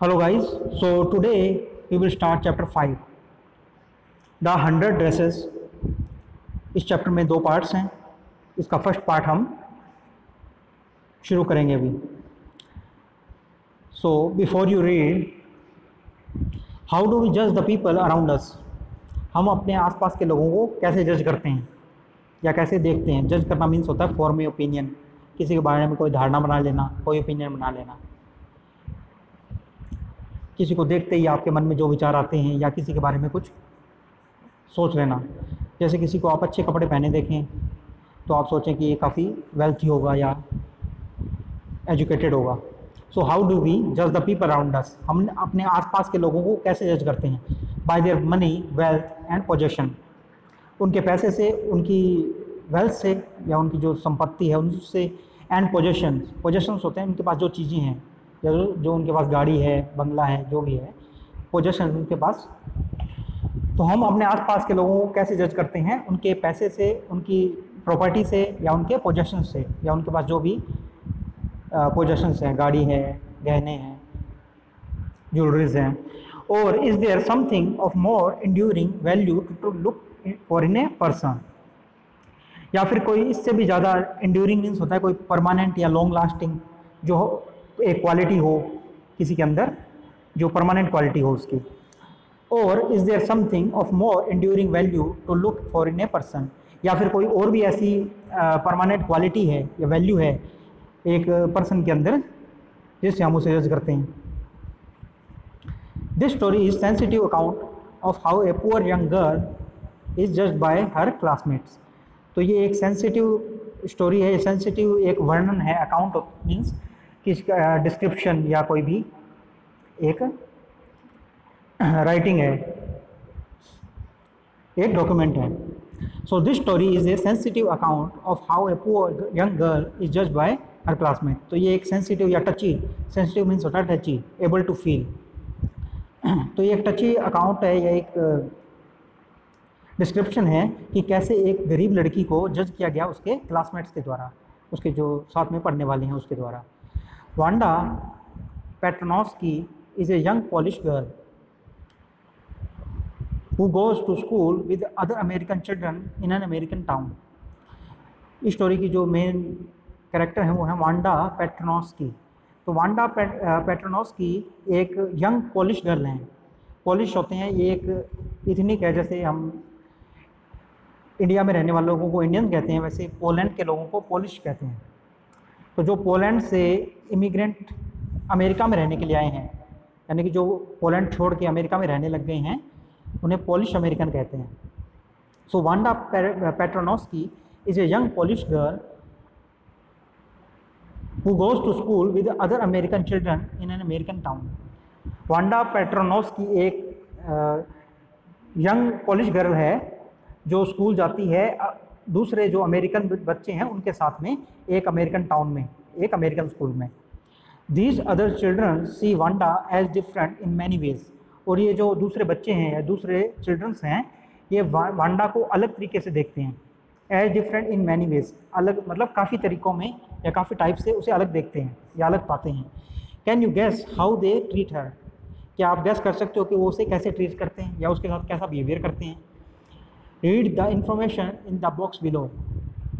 Hello guys, so today we will start chapter 5 The 100 Dresses। इस chapter में दो parts हैं। इसका फर्स्ट पार्ट हम शुरू करेंगे अभी। So before you read, how do we जज द पीपल अराउंड अस। हम अपने आसपास के लोगों को कैसे जज करते हैं या कैसे देखते हैं। जज करना मीन्स होता है फॉर्म ए ओपिनियन, किसी के बारे में कोई धारणा बना लेना, कोई ओपिनियन बना लेना। किसी को देखते ही आपके मन में जो विचार आते हैं या किसी के बारे में कुछ सोच लेना। जैसे किसी को आप अच्छे कपड़े पहने देखें तो आप सोचें कि ये काफ़ी वेल्थी होगा या एजुकेटेड होगा। सो हाउ डू वी जज द पीपल अराउंड अस। हम अपने आसपास के लोगों को कैसे जज करते हैं? Bye their money, wealth and possession. उनके पैसे से, उनकी वेल्थ से या उनकी जो संपत्ति है उनसे, एंड पोजेशंस होते हैं उनके पास जो चीज़ें हैं या जो उनके पास गाड़ी है, बंगला है, जो भी है पोजेशन उनके पास। तो हम अपने आसपास के लोगों को कैसे जज करते हैं? उनके पैसे से, उनकी प्रॉपर्टी से या उनके पोजेशन से या उनके पास जो भी पोजेशंस हैं, गाड़ी है, गहने हैं, ज्वेलरीज हैं। और is there something of more enduring value to look for in a person. या फिर कोई इससे भी ज़्यादा इंड्यूरिंग मीन्स होता है कोई परमानेंट या लॉन्ग लास्टिंग जो एक क्वालिटी हो किसी के अंदर, जो परमानेंट क्वालिटी हो उसकी। और is there something of more enduring value to look for in a person. या फिर कोई और भी ऐसी परमानेंट क्वालिटी है या वैल्यू है एक पर्सन के अंदर जिससे हम उसे जज करते हैं। This story is sensitive account of how a poor young girl is judged bye her classmates. तो ये एक सेंसिटिव स्टोरी है, सेंसिटिव एक वर्णन है, अकाउंट ऑफ मीन्स किसका डिस्क्रिप्शन या कोई भी एक राइटिंग है, एक डॉक्यूमेंट है। So this story is a sensitive account of how a poor young girl is judged bye her classmate. तो ये एक सेंसिटिव या टची, सेंसिटिव मीन्स होता है टची, एबल टू फील। तो ये एक टची अकाउंट है या एक डिस्क्रिप्शन है कि कैसे एक गरीब लड़की को जज किया गया उसके क्लासमेट्स के द्वारा, उसके जो साथ में पढ़ने वाले हैं उसके द्वारा। Wanda Petronski is a young Polish girl who goes to school with other American children in an American town। इस स्टोरी की जो मेन कैरेक्टर है वो है वांडा पेट्रोनोस्की। तो वांडा पेट्रोनोस्की एक यंग पोलिश गर्ल हैं। पोलिश होते हैं, ये एक इथनिक है, जैसे हम इंडिया में रहने वाले लोगों को इंडियन कहते हैं, वैसे पोलैंड के लोगों को पोलिश कहते हैं। तो जो पोलैंड से इमिग्रेंट अमेरिका में रहने के लिए आए हैं, यानी कि जो पोलैंड छोड़ के अमेरिका में रहने लग गए हैं, उन्हें पोलिश अमेरिकन कहते हैं। So Wanda Petronski is a young Polish girl who goes to school with other American children in an American town. Wanda Petronski एक यंग पोलिश गर्ल है जो स्कूल जाती है दूसरे जो अमेरिकन बच्चे हैं उनके साथ में एक अमेरिकन टाउन में, एक अमेरिकन स्कूल में। These other children see Wanda as different in many ways। और ये जो दूसरे बच्चे हैं या दूसरे चिल्ड्रंस हैं, ये वांडा को अलग तरीके से देखते हैं। as different in many ways, अलग मतलब काफ़ी तरीक़ों में या काफ़ी टाइप से उसे अलग देखते हैं या अलग पाते हैं। Can you guess how they treat her? क्या आप गैस कर सकते हो कि वो उसे कैसे ट्रीट करते हैं या उसके साथ कैसा बिहेवियर करते हैं? Read the information in the box below।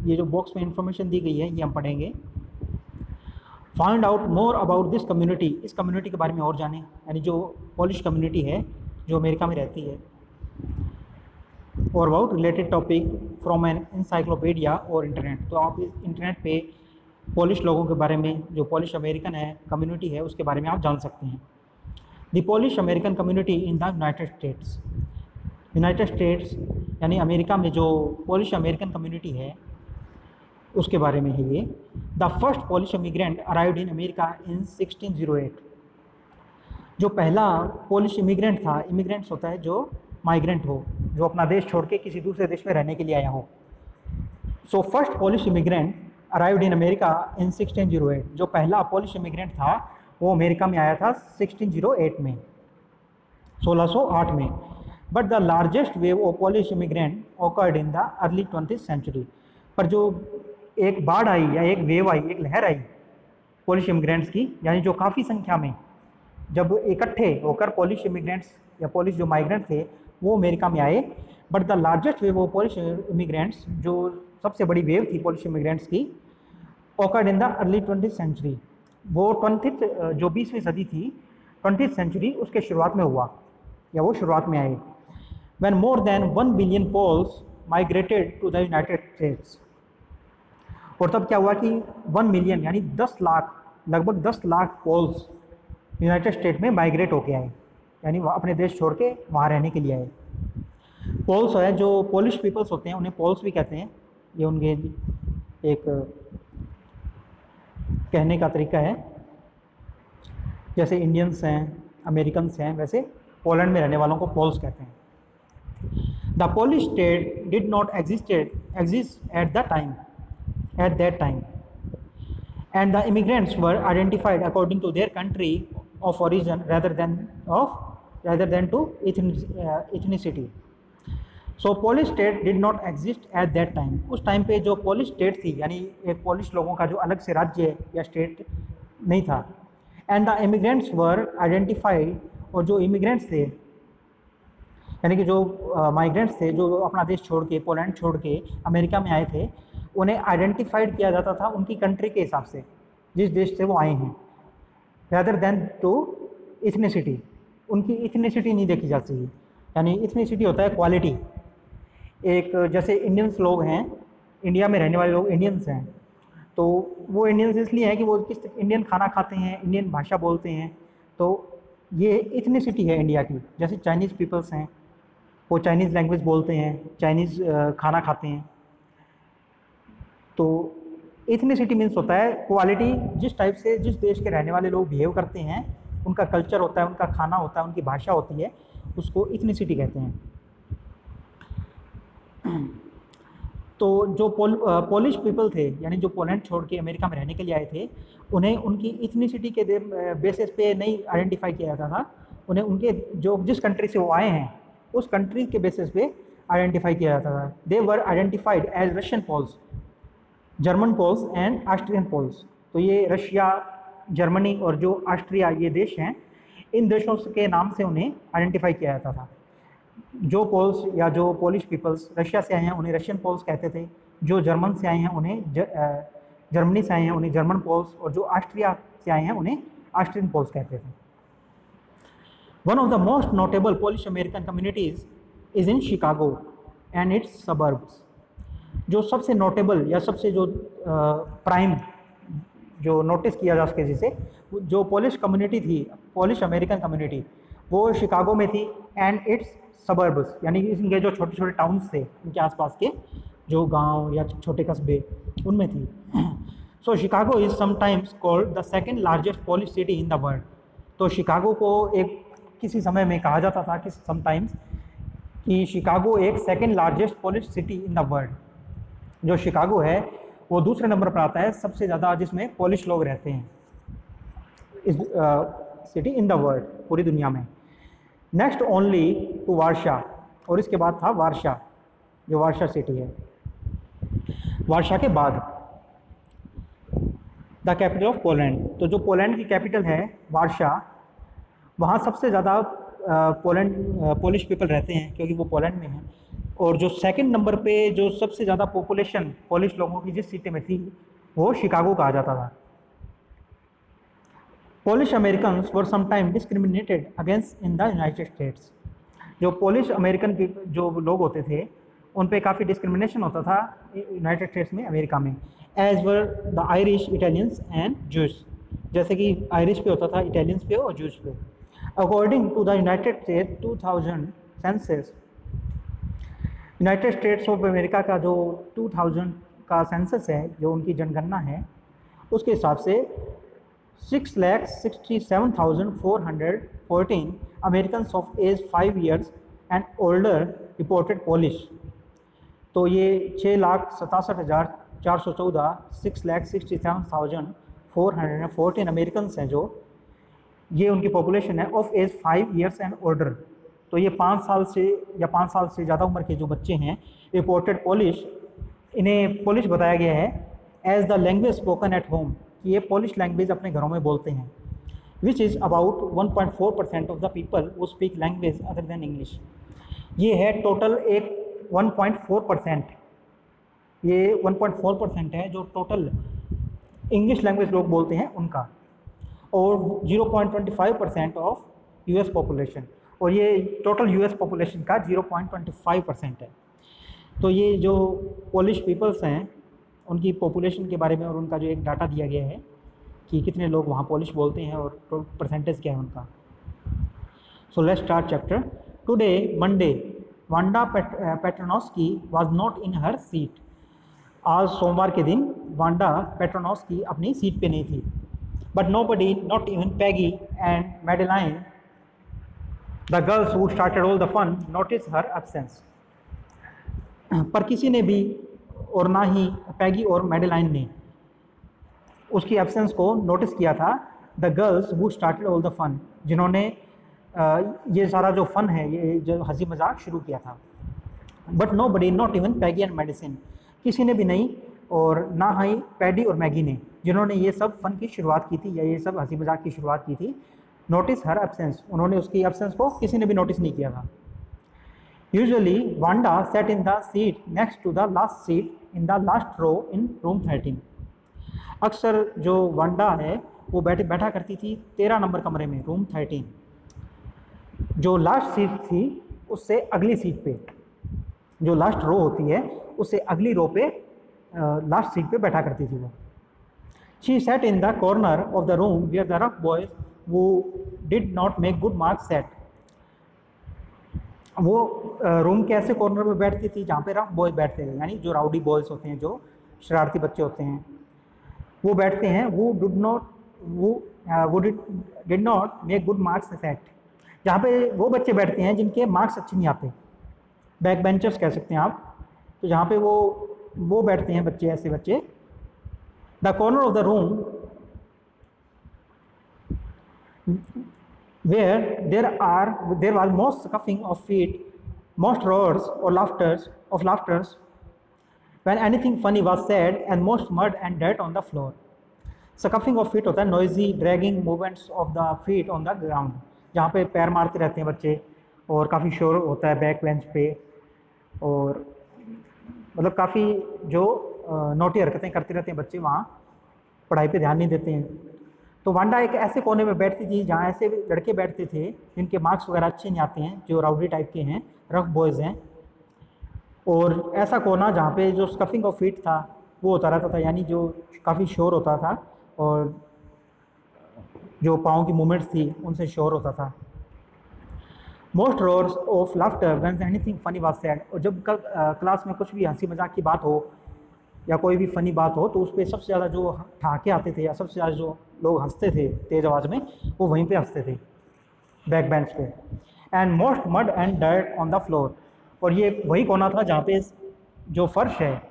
ये जो बॉक्स में इंफॉर्मेशन दी गई है ये हम पढ़ेंगे। Find out more about this community. इस कम्युनिटी के बारे में और जानें, यानी जो पोलिश कम्युनिटी है जो अमेरिका में रहती है। और about related topic from an encyclopedia और इंटरनेट। तो आप इस इंटरनेट पे पोलिश लोगों के बारे में, जो पोलिश अमेरिकन है कम्युनिटी है, उसके बारे में आप जान सकते हैं। The Polish American community in the United states. United states यानी अमेरिका में जो पोलिश अमेरिकन कम्युनिटी है उसके बारे में है ये। The first Polish immigrant arrived in America in 1608। जो पहला पोलिश इमिग्रेंट था, इमिग्रेंट्स होता है जो माइग्रेंट हो, जो अपना देश छोड़ के किसी दूसरे देश में रहने के लिए आया हो। So first Polish immigrant arrived in America in 1608। जो पहला पोलिश इमिग्रेंट था वो अमेरिका में आया था 1608 में, 1608 में। But the largest wave of Polish immigrant occurred in the early 20th century. पर जो एक बाढ़ आई या एक वेव आई, एक लहर आई पोलिश इमिग्रेंट्स की, यानी जो काफ़ी संख्या में जब इकट्ठे होकर पोलिश इमिग्रेंट्स या पोलिश जो माइग्रेंट थे वो अमेरिका में आए, but the largest wave of Polish immigrants, जो सबसे बड़ी वेव थी पोलिश इमिग्रेंट्स की, occurred in the early 20th century। वो 20th जो 20वीं सदी थी, 20th सेंचुरी उसके शुरुआत में हुआ या वो शुरुआत में आए। When more than 1 billion Poles migrated to the United States। और तब क्या हुआ कि 1 मिलियन यानी 10 लाख, लगभग 10 लाख पोल्स यूनाइटेड स्टेट में माइग्रेट होके आए, यानी अपने देश छोड़ के वहाँ रहने के लिए आए। पोल्स है, जो पोलिश पीपल्स होते हैं उन्हें पोल्स भी कहते हैं, ये उनके एक कहने का तरीका है। जैसे इंडियंस हैं, अमेरिकन्स हैं, वैसे पोलैंड में रहने वालों को पोल्स कहते हैं। The Polish state did not exist at that time and the immigrants were identified according to their country of origin rather than to ethnicity। So Polish state did not exist at that time. उस time पे जो Polish state थी, यानी एक Polish लोगों का जो अलग से राज्य या स्टेट नहीं था। And the immigrants were identified, और जो इमिग्रेंट्स थे यानी कि जो माइग्रेंट्स थे जो अपना देश छोड़ के, पोलैंड छोड़ के अमेरिका में आए थे, उन्हें आइडेंटिफाइड किया जाता था उनकी कंट्री के हिसाब से, जिस देश से वो आए हैं, rather than to ethnicity। उनकी इथनिसिटी नहीं देखी जाती है, यानी इथनिसिटी होता है क्वालिटी। एक जैसे इंडियंस लोग हैं, इंडिया में रहने वाले लोग इंडियंस हैं, तो वो इंडियंस इसलिए हैं कि वो किस इंडियन खाना खाते हैं, इंडियन भाषा बोलते हैं, तो ये इथनिसिटी है इंडिया की। जैसे चाइनीज़ पीपल्स हैं, वो चाइनीज़ लैंग्वेज बोलते हैं, चाइनीज़ खाना खाते हैं। तो इथनिसिटी मीन्स होता है क्वालिटी, जिस टाइप से जिस देश के रहने वाले लोग बिहेव करते हैं, उनका कल्चर होता है, उनका खाना होता है, उनकी भाषा होती है, उसको इथनिसिटी कहते हैं। तो जो पोलिश पीपल थे, यानी जो पोलैंड छोड़ के अमेरिका में रहने के लिए आए थे, उन्हें उनकी इथनिसिटी के बेसिस पे नहीं आइडेंटिफाई किया जाता था, उन्हें उनके जो जिस कंट्री से वो आए हैं उस कंट्री के बेसिस पे आइडेंटिफाई किया जाता था। They were identified as Russian Poles, German Poles and Austrian Poles. तो ये रशिया, जर्मनी और जो ऑस्ट्रिया ये देश हैं, इन देशों के नाम से उन्हें आइडेंटिफाई किया जाता था। जो पोल्स या जो पोलिश पीपल्स रशिया से आए हैं उन्हें रशियन पोल्स कहते थे, जो जर्मन से आए हैं उन्हें जर्मनी से आए हैं उन्हें जर्मन पोल्स, और जो ऑस्ट्रिया से आए हैं उन्हें ऑस्ट्रियन पोल्स कहते थे। One of the most notable Polish American communities is in Chicago and it's suburbs. जो सबसे नोटेबल या सबसे जो प्राइम जो नोटिस किया जा सके, जिसे जो पोलिश कम्युनिटी थी, पोलिश अमेरिकन कम्युनिटी, वो शिकागो में थी एंड इट्स सबर्ब्स, यानी इनके जो छोटे छोटे टाउन्स थे, इनके आसपास के जो गांव या छोटे कस्बे, उनमें थी। So Chicago is sometimes called the second largest Polish city in the world. तो शिकागो को एक किसी समय में कहा जाता था कि समटाइम्स कि शिकागो एक second largest Polish city in the world. जो शिकागो है वो दूसरे नंबर पर आता है सबसे ज़्यादा जिसमें पोलिश लोग रहते हैं इस सिटी इन द वर्ल्ड, पूरी दुनिया में। नेक्स्ट ओनली टू वार्शा, और इसके बाद था वार्शा, जो वार्शा सिटी है। वार्शा के बाद द कैपिटल ऑफ पोलैंड। तो जो पोलैंड की कैपिटल है वार्शा, वहाँ सबसे ज़्यादा पोलिश पीपल रहते हैं क्योंकि वो पोलैंड में हैं। और जो सेकंड नंबर पे जो सबसे ज़्यादा पॉपुलेशन पोलिश लोगों की जिस सिटी में थी वो शिकागो कहा जाता था। Polish Americans were sometime discriminated against in the United states. जो पोलिश अमेरिकन जो लोग होते थे उन पे काफ़ी डिस्क्रिमिनेशन होता था यूनाइटेड स्टेट्स में, अमेरिका में। As were the Irish, Italians and Jews, जैसे कि आयरिश पे होता था, इटालियंस पे और जूस पे। According to the United States 2000 census, United States of America का जो 2000 का सेंसस है, जो उनकी जनगणना है, उसके हिसाब से 6,67,414 Americans of age 5 years and older reported Polish. तो ये 6,67,414, 6,67,414 अमेरिकन्स हैं जो, ये उनकी पॉपुलेशन है of age 5 years and older. तो ये 5 साल से या 5 साल से ज़्यादा उम्र के जो बच्चे हैं, रिपोर्टेड पोलिश, इन्हें पोलिश बताया गया है as the language spoken at home, कि ये पोलिश लैंग्वेज अपने घरों में बोलते हैं। which is about 1.4% of the people who speak language other than English. ये है टोटल एक 1.4%, ये 1.4% है जो टोटल इंग्लिश लैंग्वेज लोग बोलते हैं उनका, और 0.25% ऑफ यूएस पॉपुलेशन, और ये टोटल यूएस पॉपुलेशन का 0.25% है। तो ये जो पोलिश पीपल्स हैं उनकी पॉपुलेशन के बारे में और उनका जो एक डाटा दिया गया है कि कितने लोग वहाँ पोलिश बोलते हैं और परसेंटेज क्या है उनका। So let's start chapter. Today Monday Wanda Petronski was not in her seat. आज सोमवार के दिन वांडा पेट्रोनोस्की अपनी सीट पे नहीं थी। But nobody, not even Peggy and Madeline, the girls who started all the fun, notice her absence. पर किसी ने भी, और ना ही पैगी और मैडेलाइन ने, उसकी एब्सेंस को नोटिस किया था। The girls who started all the fun, जिन्होंने ये सारा जो फ़न है, ये जो हंसी मजाक शुरू किया था। But nobody, not even Peggy and medicine, किसी ने भी नहीं, और ना ही पैडी और मैगी ने, जिन्होंने ये सब फ़न की शुरुआत की थी या ये सब हंसी मजाक की शुरुआत की थी, नोटिस हर एब्सेंस, उन्होंने उसकी एब्सेंस को किसी ने भी नोटिस नहीं किया था। Usually Wanda sat in the seat next to the last seat in the last row in room 13। अक्सर जो वांडा है वो बैठा करती थी 13 नंबर कमरे में, रूम 13। जो लास्ट सीट थी उससे अगली सीट पे, जो लास्ट रो होती है उससे अगली रो पे, लास्ट सीट पे बैठा करती थी वो। She sat in the corner of the room where the rough boys who did not make good marks sat. वो रूम के ऐसे कॉर्नर में बैठती थी जहाँ पे रफ बॉयज बैठते थे, यानी जो राउडी बॉयज होते हैं, जो शरारती बच्चे होते हैं, वो बैठते हैं। वो did not make good marks set, जहाँ पे वो बच्चे बैठते हैं जिनके मार्क्स अच्छे नहीं आते, बैक बेंचर्स कह सकते हैं आप। तो जहाँ पे वो बैठते हैं बच्चे, ऐसे बच्चे। The corner of the room where there was most scuffing of feet, most roars और laughters when anything funny was said, and most mud and dirt on the floor. Scuffing of feet होता है noisy dragging movements of the feet on the ground, जहाँ पे पैर मारते रहते हैं बच्चे और काफ़ी शोर होता है बैक बेंच पे, और मतलब काफ़ी जो नोटी हरकतें करते रहते हैं बच्चे, वहाँ पढ़ाई पे ध्यान नहीं देते हैं। तो वांडा एक ऐसे कोने में बैठती थी जहाँ ऐसे लड़के बैठते थे जिनके मार्क्स वगैरह अच्छे नहीं आते हैं, जो राउडी टाइप के हैं, रफ बॉयज़ हैं, और ऐसा कोना जहाँ पे जो स्कफिंग ऑफ फीट था वो होता रहता था, यानी जो काफ़ी शोर होता था और जो पाँव की मूवमेंट्स थी उनसे शोर होता था। Most roars of laughter when anything funny was said, और जब क्लास में कुछ भी हंसी मजाक की बात हो या कोई भी फ़नी बात हो तो उस पर सबसे ज़्यादा जो ठहाके आते थे या सबसे ज़्यादा जो लोग हंसते थे तेज़ आवाज़ में, वो वहीं पे हंसते थे, बैक बेंच पे। And most mud and dirt on the floor, और ये वही कोना था जहाँ पे जो फर्श है,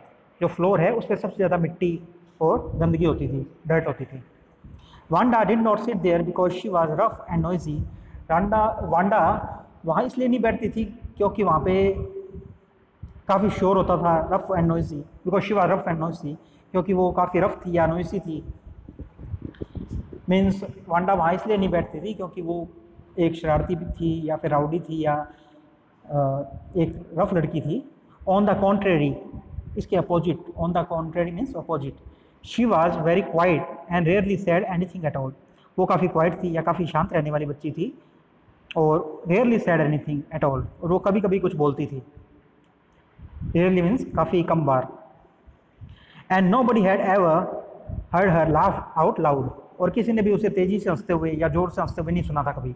जो फ्लोर है, उस पर सबसे ज़्यादा मिट्टी और गंदगी होती थी, डर्ट होती थी। Wanda did not sit there because she was rough and noisy. Wanda वहाँ इसलिए नहीं बैठती थी क्योंकि वहाँ पे काफ़ी शोर होता था, rough and noisy, because she was rough and noisy, क्योंकि वो काफ़ी रफ थी या नॉइसी थी। मीन्स वांडा वहाँ इसलिए नहीं बैठती थी क्योंकि वो एक शरारती थी या फिर राउडी थी या एक रफ लड़की थी। ऑन द कॉन्ट्रेरी, इसके opposite, on the contrary means opposite. She was very quiet and rarely sad anything at all, वो काफ़ी क्वाइट थी या काफ़ी शांत रहने वाली बच्ची थी, और rarely sad anything at all, और वो कभी कभी कुछ बोलती थी। रेयरली मीन्स काफ़ी कम बार। And nobody had ever heard her laugh out loud, और किसी ने भी उसे तेज़ी से हंसते हुए या ज़ोर से हंसते हुए नहीं सुना था कभी।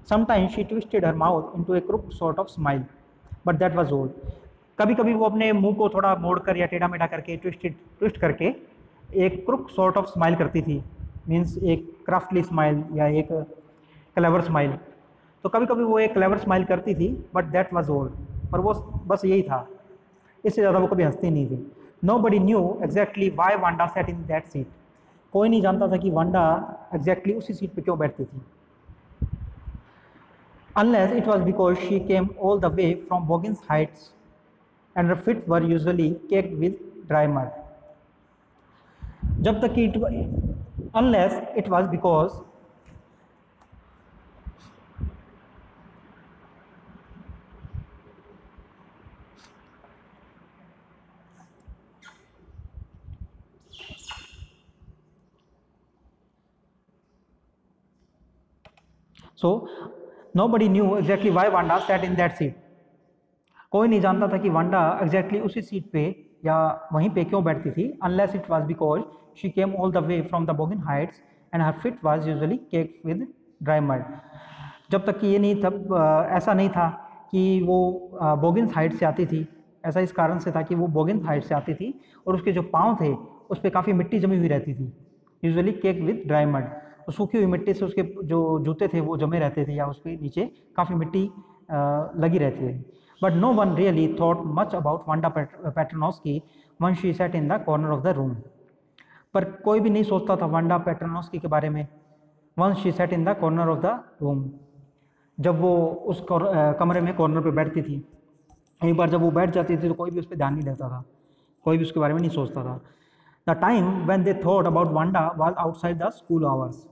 Sometimes she twisted her mouth into a crooked sort of smile, but that was all. कभी कभी वो अपने मुंह को थोड़ा मोड़कर या टेढ़ा मेढ़ा करके ट्विस्ट करके एक क्रुक सॉर्ट ऑफ स्माइल करती थी, मीन्स एक क्राफ्टली स्माइल या एक क्लेवर स्माइल। तो कभी कभी वो एक क्लेवर स्माइल करती थी, बट दैट वाज ऑल, पर वो बस यही था, इससे ज़्यादा वो कभी हंसती नहीं थी। Nobody knew exactly why Wanda sat in that seat. कोई नहीं जानता था कि वांडा एग्जैक्टली उसी सीट पे क्यों बैठती थी। Unless it was because she came all the way from Boggins Heights and her feet were usually caked with dry mud. जब तक कि unless it was because so nobody knew exactly why Wanda sat in that seat. कोई नहीं जानता था कि Wanda exactly उसी seat पे या वहीं पे क्यों बैठती थी, unless it was because she came all the way from the Boggins Heights and her feet was usually caked with dry mud. जब तक कि ये नहीं था, ऐसा नहीं था कि वो बोगिन हाइट से आती थी, ऐसा इस कारण से था कि वो बोगिन हाइट से आती थी और उसके जो पाँव थे उस पर काफ़ी मिट्टी जमी हुई रहती थी, usually caked with dry mud. सूखी हुई मिट्टी से उसके जो जूते थे वो जमे रहते थे या उसके नीचे काफ़ी मिट्टी लगी रहती थी। But no one really thought much about Wanda Petronski once she sat in the corner of the room. पर कोई भी नहीं सोचता था वांडा पेट्रोनोस्की के बारे में। One she sat in the corner of the room, जब वो उस कमरे में कॉर्नर पे बैठती थी, एक बार जब वो बैठ जाती थी तो कोई भी उस पर ध्यान नहीं देता था, कोई भी उसके बारे में नहीं सोचता था। The time when they thought about Wanda was outside the school hours.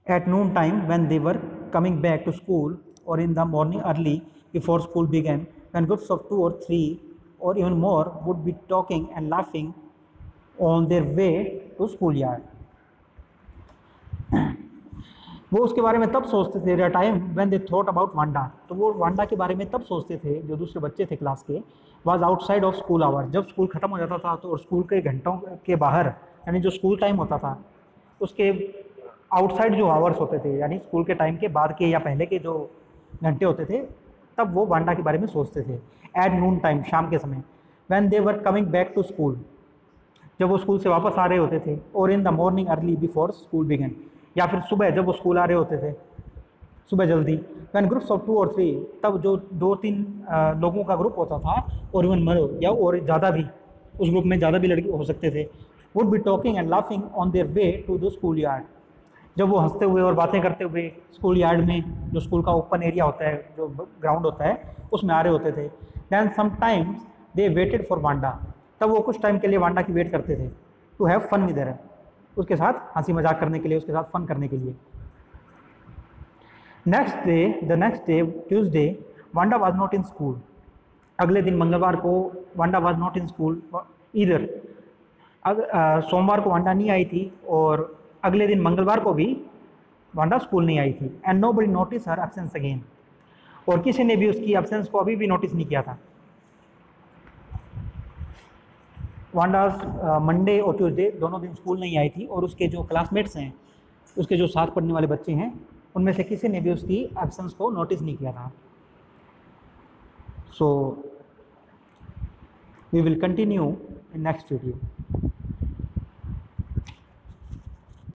At noon time, when they were coming back to school, or in the morning early before school began, when groups of 2 or 3 or even more would be talking and laughing on their way to schoolyard. वो उसके बारे में तब सोचते थे, the time when they thought about Wanda, तो वो Wanda के बारे में तब सोचते थे जो दूसरे बच्चे थे क्लास के, was outside of school hour, जब स्कूल खत्म हो जाता था तो और स्कूल के घंटों के बाहर, यानी जो स्कूल टाइम होता था उसके आउटसाइड जो आवर्स होते थे, यानी स्कूल के टाइम के बाद के या पहले के जो घंटे होते थे, तब वो वांडा के बारे में सोचते थे। एट नून टाइम, शाम के समय, when they were coming back to school, जब वो स्कूल से वापस आ रहे होते थे, और in the morning early before school began, या फिर सुबह जब वो स्कूल आ रहे होते थे, सुबह जल्दी। व्हेन ग्रुप्स ऑफ 2 और 3, तब जो 2-3 लोगों का ग्रुप होता था, और इवन मरो या और ज़्यादा भी, उस ग्रुप में ज़्यादा भी लड़के हो सकते थे, would be talking and laughing on their way to the schoolyard, जब वो हंसते हुए और बातें करते हुए स्कूल यार्ड में, जो स्कूल का ओपन एरिया होता है, जो ग्राउंड होता है, उसमें आ रहे होते थे। Then sometimes they waited for Wanda, तब वो कुछ टाइम के लिए वांडा की वेट करते थे, to have fun with her, उसके साथ हंसी मजाक करने के लिए, उसके साथ फन करने के लिए। The next day Tuesday, Wanda was not in school, अगले दिन मंगलवार को Wanda was not in school either, सोमवार को वांडा नहीं आई थी और अगले दिन मंगलवार को भी वांडा स्कूल नहीं आई थी। And nobody notice her absence again, और किसी ने भी उसकी एब्सेंस को अभी भी नोटिस नहीं किया था। वांडा मंडे और ट्यूसडे दोनों दिन स्कूल नहीं आई थी, और उसके जो क्लासमेट्स हैं, उसके जो साथ पढ़ने वाले बच्चे हैं, उनमें से किसी ने भी उसकी एब्सेंस को नोटिस नहीं किया था। So we will continue in next video.